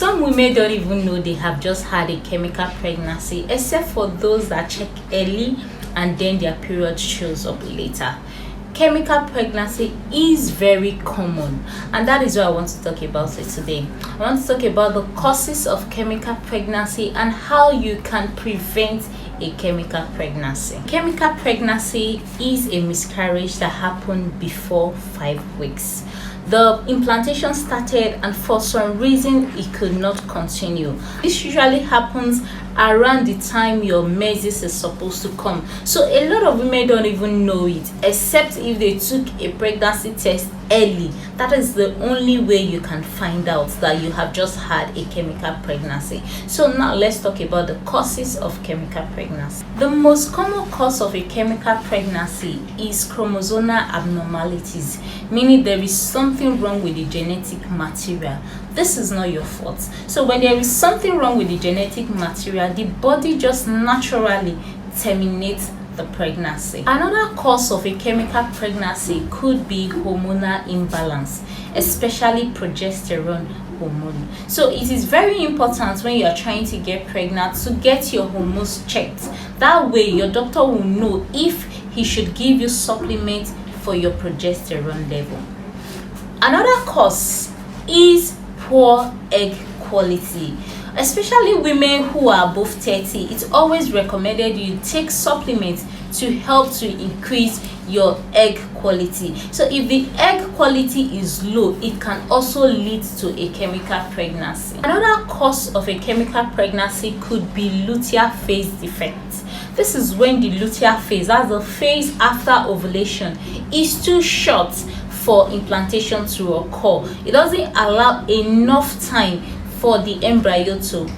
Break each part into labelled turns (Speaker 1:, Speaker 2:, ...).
Speaker 1: Some women don't even know they have just had a chemical pregnancy, except for those that check early and then their period shows up later. Chemical pregnancy is very common, and that is what I want to talk about it today. I want to talk about the causes of chemical pregnancy and how you can prevent a chemical pregnancy. Chemical pregnancy is a miscarriage that happened before 5 weeks. The implantation started and for some reason it could not continue. This usually happens around the time your menses is supposed to come. So a lot of women don't even know it, except if they took a pregnancy test early. That is the only way you can find out that you have just had a chemical pregnancy. So now let's talk about the causes of chemical pregnancy. The most common cause of a chemical pregnancy is chromosomal abnormalities, meaning there is something wrong with the genetic material. This is not your fault. So when there is something wrong with the genetic material, the body just naturally terminates the pregnancy. Another cause of a chemical pregnancy could be hormonal imbalance, especially progesterone hormone. So it is very important when you are trying to get pregnant to get your hormones checked. That way your doctor will know if he should give you supplements for your progesterone level. Another cause is poor egg quality. Especially women who are above 30, it's always recommended you take supplements to help to increase your egg quality. So if the egg quality is low, it can also lead to a chemical pregnancy. Another cause of a chemical pregnancy could be luteal phase defect. This is when the luteal phase, that's the phase after ovulation, is too short for implantation to occur. It doesn't allow enough time for the embryo to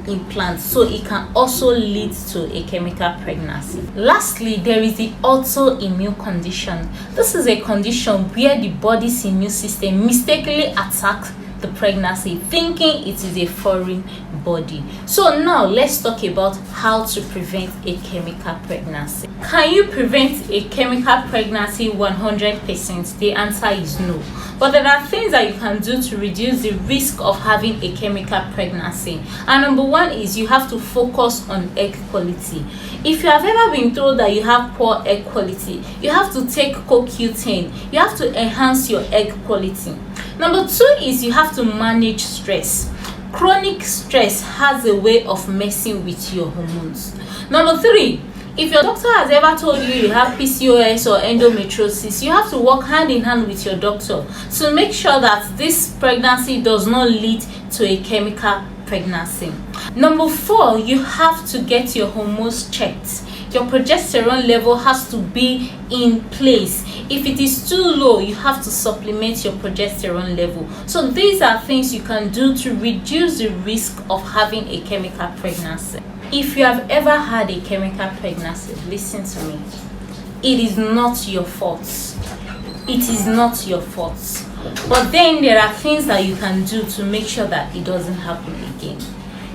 Speaker 1: implant, so it can also lead to a chemical pregnancy. Lastly, there is the autoimmune condition. This is a condition where the body's immune system mistakenly attacks the pregnancy, thinking it is a foreign body. So now let's talk about how to prevent a chemical pregnancy. Can you prevent a chemical pregnancy 100%? The answer is no. But there are things that you can do to reduce the risk of having a chemical pregnancy. And number one is you have to focus on egg quality. If you have ever been told that you have poor egg quality, you have to take CoQ10. You have to enhance your egg quality. Number two is you have to manage stress. Chronic stress has a way of messing with your hormones. Number three, if your doctor has ever told you you have PCOS or endometriosis, you have to work hand in hand with your doctor to make sure that this pregnancy does not lead to a chemical pregnancy. Number four, you have to get your hormones checked. Your progesterone level has to be in place. If it is too low, you have to supplement your progesterone level. So these are things you can do to reduce the risk of having a chemical pregnancy. If you have ever had a chemical pregnancy, listen to me. It is not your fault. It is not your fault. But then there are things that you can do to make sure that it doesn't happen again.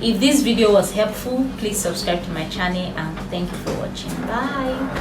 Speaker 1: If this video was helpful, please subscribe to my channel and thank you for watching. Bye.